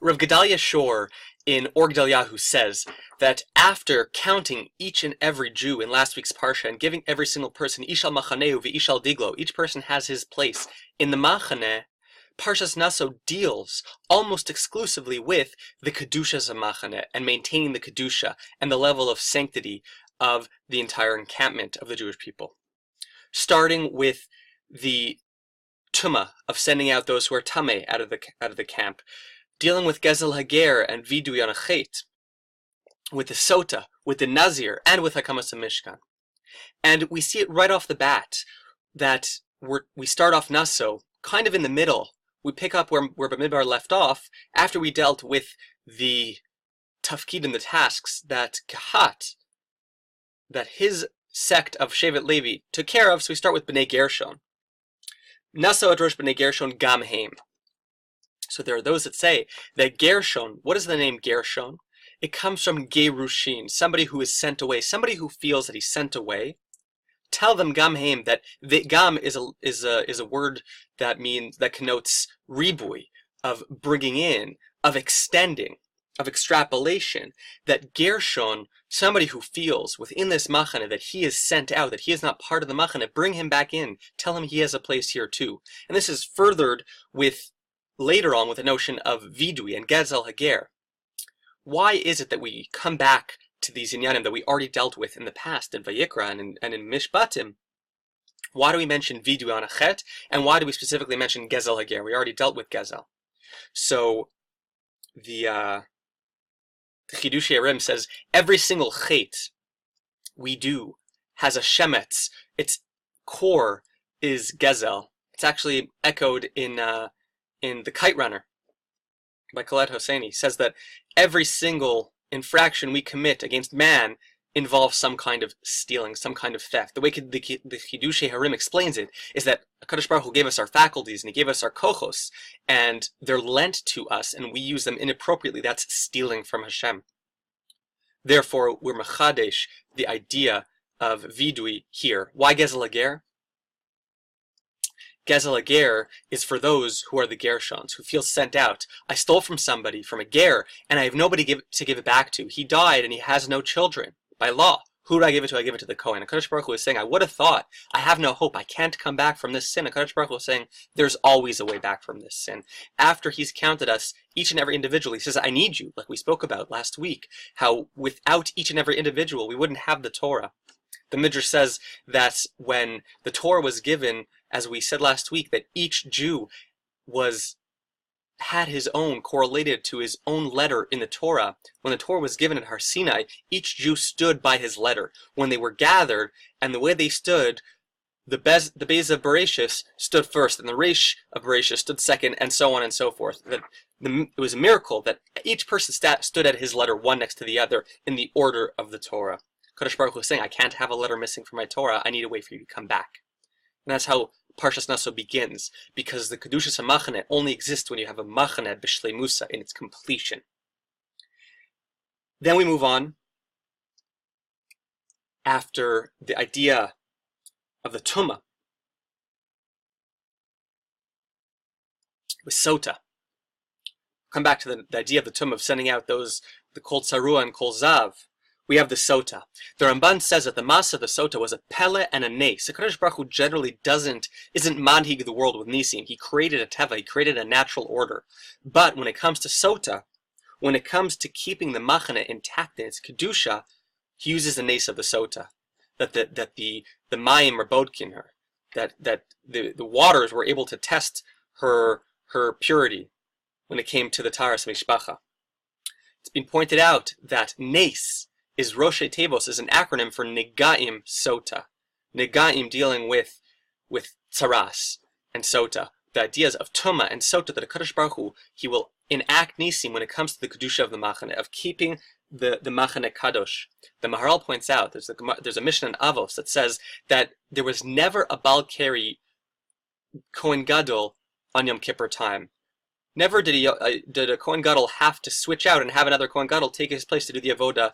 Rav Gedalia Shor in Or Gedalia says that after counting each and every Jew in last week's parsha and giving every single person Ishal Machaneu v'Ishal Diglo, each person has his place in the Machaneh, Parshas Naso deals almost exclusively with the Kedushas of Machaneh and maintaining the Kedusha and the level of sanctity of the entire encampment of the Jewish people. Starting with the Tumah of sending out those who are Tameh out of the camp, dealing with Gezel Hager and Vidui on a Chet, with the Sota, with the Nazir, and with Hakamas Mishkan. And we see it right off the bat that we start off Naso kind of in the middle. We pick up where Bamidbar left off after we dealt with the tafkid and the tasks that Kahat, that his sect of Shevet Levi took care of. So we start with Bnei Gershon. Naso adrosh Bnei Gershon gam heim. So there are those that say that Gershon, what is the name Gershon? It comes from Gerushin, somebody who is sent away, somebody who feels that he's sent away. Tell them gam heim, that the gam is a word that connotes ribui, of bringing in, of extending, of extrapolation. That Gershon, somebody who feels within this machaneh that he is sent out, that he is not part of the machaneh, bring him back in. Tell him he has a place here too. And this is furthered with later on with the notion of vidui and gezel hager. Why is it that we come back to these inyanim that we already dealt with in the past in Vayikra and in Mishpatim? Why do we mention vidui on a chet, and why do we specifically mention gezel hager? We already dealt with gezel. So the Chidushei Arim says every single chet we do has a shemetz. Its core is gezel. It's actually echoed in the Kite Runner by Khaled Hosseini. Says that every single infraction we commit against man involves some kind of stealing, some kind of theft. The way the Chidushei Harim explains it is that HaKadosh Baruch Hu gave us our faculties and he gave us our kochos, and they're lent to us and we use them inappropriately. That's stealing from Hashem. Therefore, we're mechadesh the idea of vidui here. Why Gezel Hager? Gezel Hager is for those who are the Gershons, who feel sent out. I stole from somebody, from a ger, and I have nobody to give it back to. He died and he has no children. By law, who do I give it to? I give it to the Kohen. HaKadosh Baruch Hu is saying, I would have thought, I have no hope, I can't come back from this sin. HaKadosh Baruch Hu is saying, there's always a way back from this sin. After he's counted us, each and every individual, he says, I need you, like we spoke about last week, how without each and every individual, we wouldn't have the Torah. The Midrash says that when the Torah was given, as we said last week, that each Jew had his own, correlated to his own letter in the Torah. When the Torah was given at Har Sinai, each Jew stood by his letter. When they were gathered, and the way they stood, the Beis of Bereshis stood first, and the Reish of Bereshis stood second, and so on and so forth. It was a miracle that each person stood at his letter, one next to the other, in the order of the Torah. Kadosh Baruch Hu was saying, I can't have a letter missing from my Torah, I need a way for you to come back. And that's how Parshas Naso begins, because the Kedushas HaMachaneh only exists when you have a Machaneh b'shleimusa, in its completion. Then we move on, after the idea of the Tumah, with Sota. Come back to the idea of the Tumah, of sending out the Kol Tzarua and Kol Zav. We have the Sota. The Ramban says that the Masa of the Sota was a Pele and a Nes. HaKadosh Baruch Hu generally isn't manhig the world with Nisim. He created a Teva, he created a natural order. But when it comes to Sota, when it comes to keeping the Machaneh intact in its Kedusha, he uses the Nes of the Sota. That the Mayim are bodkin her. That the waters were able to test her purity when it came to the Taras Mishpacha. It's been pointed out that Nes is Roshei Tevos, is an acronym for Negaim Sota. Negaim dealing with Tzaras and Sota. The ideas of Tumah and Sota, that HaKadosh Baruch Hu, he will enact Nisim when it comes to the Kedusha of the Machaneh, of keeping the Machaneh Kadosh. The Maharal points out, there's a Mishnah in Avos that says that there was never a Balkari Kohen Gadol on Yom Kippur time. Never did a Kohen Gadol have to switch out and have another Kohen Gadol take his place to do the avoda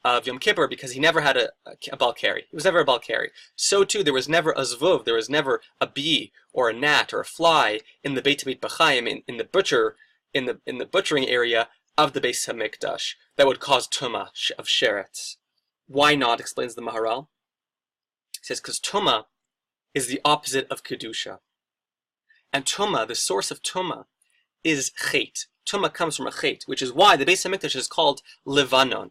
of Yom Kippur, because he never had a Balkari. He was never a Balkari. So too, there was never a Zvuv, there was never a bee or a gnat or a fly in the Beit Hamikdash B'chaim, in the butcher in the butchering area of the Beis Hamikdash that would cause tuma of sheretz. Why not? Explains the Maharal. He says because tuma is the opposite of kedusha, and tuma, the source of tuma, is chet. Tuma comes from a chet, which is why the Beis Hamikdash is called Levanon.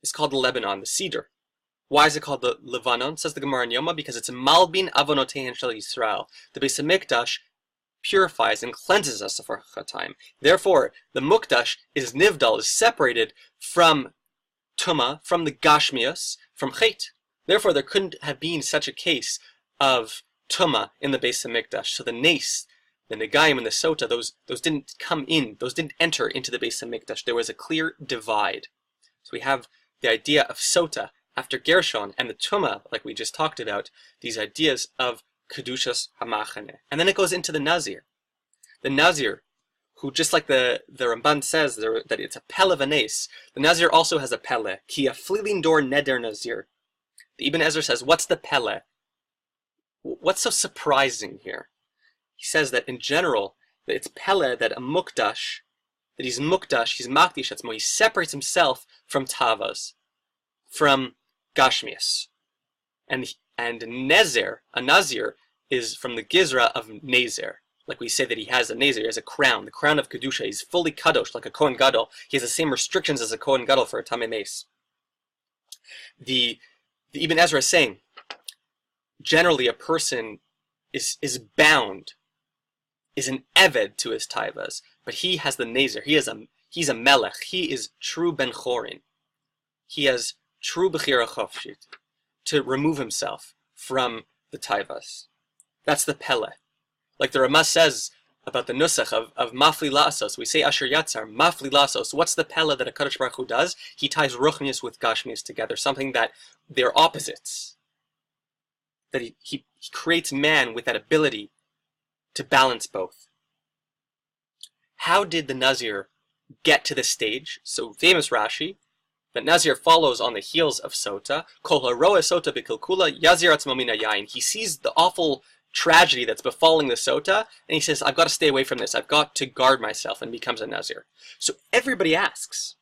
It's called the Lebanon, the cedar. Why is it called the Levanon? Says the Gemara in Yoma, because it's Malbin Avonotehen Shel Yisrael. The Beis Hamikdash purifies and cleanses us for Chaim. Therefore, the Mukdash is Nivdal, is separated from Tuma, from the Gashmias, from Chet. Therefore, there couldn't have been such a case of Tuma in the Beis Hamikdash. So the Nes, the Negayim and the Sota, those didn't come in, those didn't enter into the Beis Hamikdash. There was a clear divide. So we have the idea of Sota after Gershon and the Tuma, like we just talked about, these ideas of Kedushas Hamachane. And then it goes into the Nazir. The Nazir, who just like the Ramban says that it's a Pele Vanes, the Nazir also has a Pele. Ki a flilin dor neder Nazir. The Ibn Ezra says, what's the Pele? What's so surprising here? He says that in general, that it's Pele that a Mukdash, that he's Mukdash, he's Makdish Atzmo, he separates himself from Tavas, from Gashmias. And Nezer, a Nazir, is from the Gizra of Nezer. Like we say that he has a Nezer, he has a crown, the crown of Kedusha. He's fully Kadosh, like a Kohen Gadol. He has the same restrictions as a Kohen Gadol for a Tamei Meis. The Ibn Ezra is saying, generally a person is bound, is an Eved to his Taivas, but he has the Nezer, he's a Melech, he is true Ben Chorin. He has true Bechira Chofshit, to remove himself from the Taivas. That's the Pele. Like the Ramah says about the Nusach of Mafli Lasos, we say Asher Yatzar, Mafli Lasos. What's the Pele that a Kadosh Baruch Hu does? He ties Ruchnius with Gashmius together, something that they're opposites. That he creates man with that ability to balance both. How did the Nazir get to this stage? So famous Rashi, that Nazir follows on the heels of Sota. Kol haroa Sota b'kilkula yazir atzmo mina yain. He sees the awful tragedy that's befalling the Sota, and he says, I've got to stay away from this. I've got to guard myself, and becomes a Nazir. So everybody asks,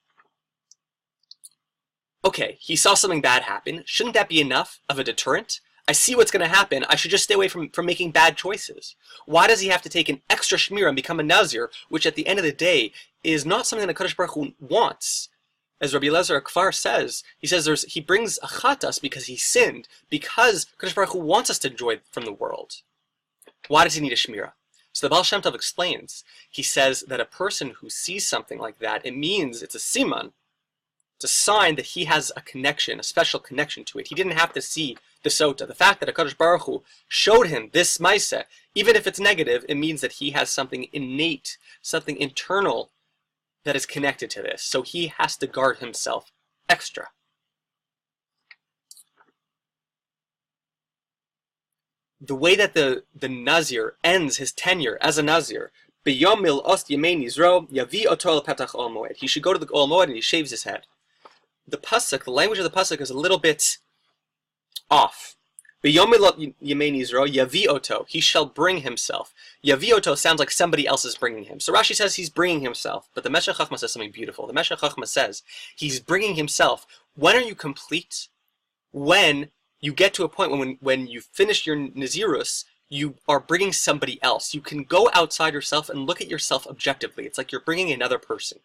okay, he saw something bad happen. Shouldn't that be enough of a deterrent? I see what's going to happen. I should just stay away from making bad choices. Why does he have to take an extra shmira and become a Nazir, which at the end of the day is not something that Kadosh Baruch Hu wants? As Rabbi Eliezer Kfar says, he says he brings a chatas because he sinned, because Kadosh Baruch Hu wants us to enjoy from the world. Why does he need a shmira? So the Baal Shem Tov explains, he says that a person who sees something like that, it means it's a siman, it's a sign that he has a connection, a special connection to it. He didn't have to see the Sota. The fact that HaKadosh Baruch Hu showed him this Maaseh, even if it's negative, it means that he has something innate, something internal that is connected to this. So he has to guard himself extra. The way that the Nazir ends his tenure as a Nazir, B'yom mil ost yemei nizro, yavi oto el petach ol moed. He should go to the ol moed and he shaves his head. The pasuk, the language of the pasuk is a little bit off. B'yom mil yemei nizro, yavi oto. He shall bring himself. Yavi oto sounds like somebody else is bringing him. So Rashi says he's bringing himself, but the Meshech Chochmah says something beautiful. The Meshech Chochmah says he's bringing himself. When are you complete? When you get to a point when you finish your Nazirus, you are bringing somebody else. You can go outside yourself and look at yourself objectively. It's like you're bringing another person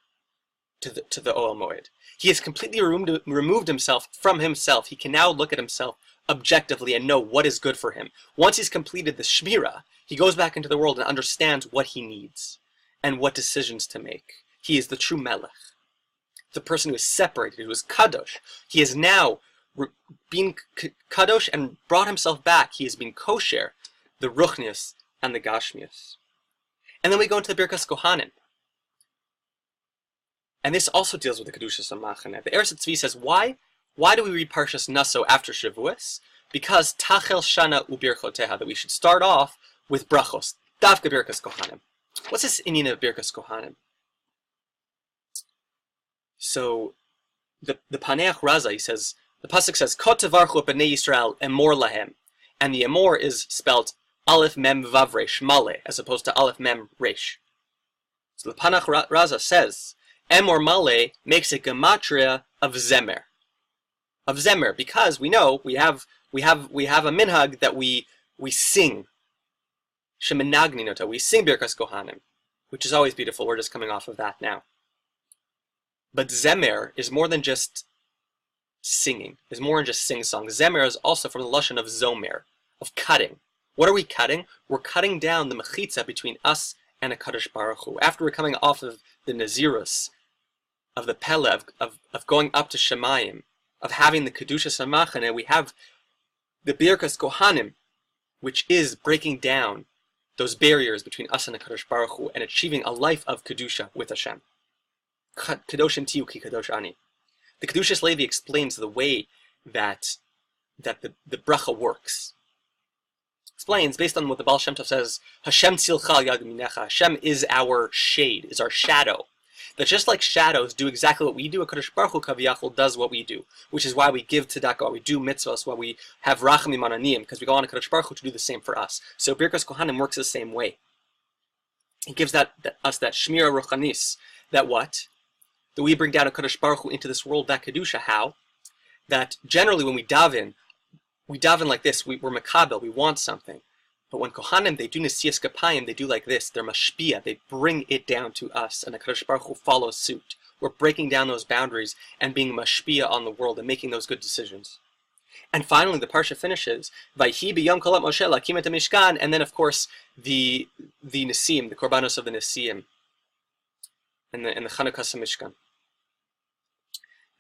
to the Ohel Moed. He has completely removed himself from himself. He can now look at himself objectively and know what is good for him. Once he's completed the Shmira, he goes back into the world and understands what he needs and what decisions to make. He is the true Melech, the person who is separated, who is Kadosh. He is now being Kadosh and brought himself back. He has been kosher, the Ruchnius and the Gashmius. And then we go into the Birkas Kohanim. And this also deals with the Kedushas HaMachane. The Eretz Tzvi says, why do we read Parshas Naso after Shavuos? Because Tachel Shana Ubirchoteha, that we should start off with Brachos, Davka Birkas Kohanim. What's this inyan of Birkas Kohanim? So, the Paneach Raza, he says, the pasuk says, Kot tevarchu b'nei Yisrael emor lahem. And the emor is spelled Aleph Mem Vav Resh, Male, as opposed to Aleph Mem Resh. So the Panach Raza says, M or Male makes a gematria of Zemer. Of Zemer, because we know we have a minhag that we sing. Shemenagni nota, we sing Birkas Kohanim, which is always beautiful. We're just coming off of that now. But Zemer is more than just singing, is more than just sing-song. Zemer is also from the lashon of Zomer, of cutting. What are we cutting? We're cutting down the mechitza between us and a Kadosh Baruch Hu. After we're coming off of the Nazirus, of the Pele, of going up to Shemayim, of having the Kedusha Samachane, we have the Birkas Kohanim, which is breaking down those barriers between us and the Kadosh Baruch Hu and achieving a life of Kedusha with Hashem. Kadoshim tiyu ki kadosh ani. The Kedushas Levi explains the way that the bracha works. Explains, based on what the Baal Shem Tov says, Hashem tzilcha yad minecha. Hashem is our shade, is our shadow. That just like shadows do exactly what we do, a Kadosh Baruch Hu Kaviyachol does what we do, which is why we give tzedakah, why we do mitzvahs, why we have rachamim ananiyim, because we go on a Kadosh Baruch Hu to do the same for us. So Birkas Kohanim works the same way. It gives us that shmira ruchanis, that what? That we bring down a Kadosh Baruch Hu into this world, that Kedusha. How? That generally when we daven like this, we're makabel, we want something. But when Kohanim, they do Nesiyas Kapayim, they do like this, they're mashpia, they bring it down to us, and the Kadosh Baruch Hu follows suit. We're breaking down those boundaries and being mashpia on the world and making those good decisions. And finally, the parsha finishes, Vayhi b'yom kolat Moshe lakim et mishkan, and then of course the Nisim, the Korbanos of the Nisim, and the Chanukas Mishkan.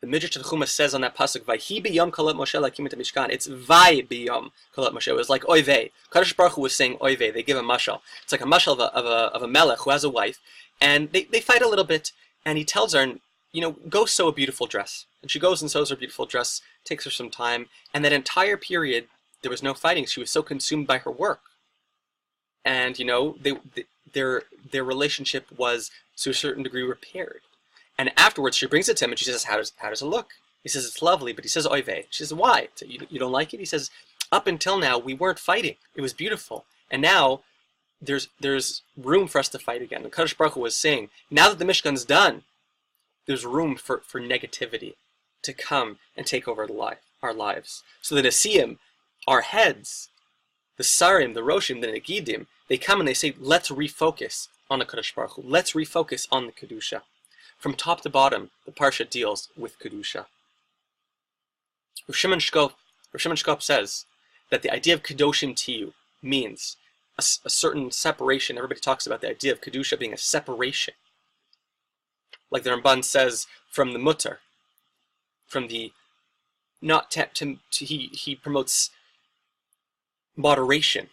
The Midrash Tanchuma says on that pasuk, "Vayhi b'yom kolat Moshe lakim et mishkan." It's Vay b'yom kolat Moshe. It was like Oyvei. Kadosh Baruch Hu was saying Oyvei. They give a mashal. It's like a mashal of a melech who has a wife, and they fight a little bit, and he tells her, go sew a beautiful dress. And she goes and sews her beautiful dress. Takes her some time, and that entire period there was no fighting. She was so consumed by her work, and their relationship was to a certain degree repaired. And afterwards, she brings it to him, and she says, "How does it look?" He says, "It's lovely," but he says, "Oiveh." She says, "Why? You don't like it?" He says, "Up until now, we weren't fighting. It was beautiful, and now there's room for us to fight again." And Kadosh Baruch Hu was saying, now that the Mishkan's done, there's room for negativity to come and take over our lives. So the Nesiyim, our heads, the Sarim, the Roshim, the Negidim, they come and they say, "Let's refocus on the Kadosh Baruch Hu. Let's refocus on the Kedusha." From top to bottom, the parsha deals with Kedusha. Rav Shimon Shkop says that the idea of Kedoshim Tiyu means a certain separation. Everybody talks about the idea of Kedusha being a separation. Like the Ramban says, from the mutter, from the he promotes moderation.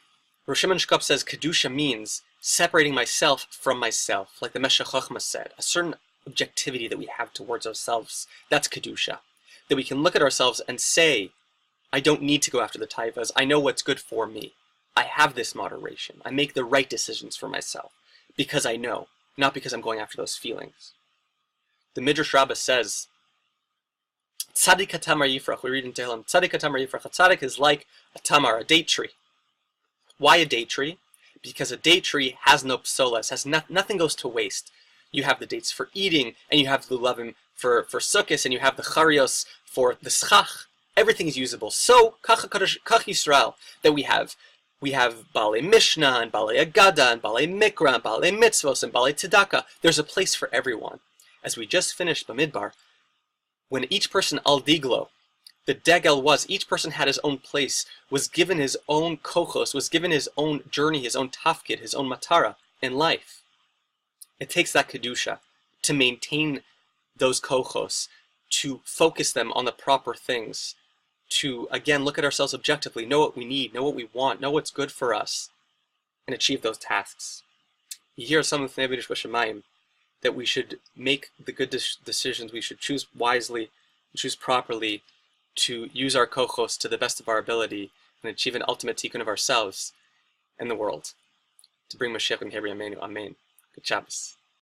Rav Shimon Shkop says Kedusha means separating myself from myself, like the Meshech Chochmah said, a certain objectivity that we have towards ourselves. That's Kedusha. That we can look at ourselves and say, I don't need to go after the taivas. I know what's good for me. I have this moderation. I make the right decisions for myself because I know, not because I'm going after those feelings. The Midrash Rabbah says, Tzadik HaTamar Yifrach, we read in Tehillim, Tzadik HaTamar Yifrach, a tzaddik is like a tamar, a date tree. Why a date tree? Because a date tree has no psolas, nothing goes to waste. You have the dates for eating, and you have the lulavim for sukkos, and you have the charios for the schach. Everything is usable. So, kach Yisrael, that we have Balei Mishnah, and Balei Agada, and Balei Mikra, and Balei Mitzvos, and Balei Tzedakah. There's a place for everyone. As we just finished Bamidbar, when each person al diglo, the degel was, each person had his own place, was given his own kochos, was given his own journey, his own tafkid, his own matara in life. It takes that Kedusha to maintain those kochos, to focus them on the proper things, to, again, look at ourselves objectively, know what we need, know what we want, know what's good for us, and achieve those tasks. You hear some of the Nevidish Vashamayim, that we should make the good decisions, we should choose wisely, choose properly, to use our kochos to the best of our ability, and achieve an ultimate tikkun of ourselves and the world. To bring Mashiach and Hebrew Amen. Amen. Good Shabbos.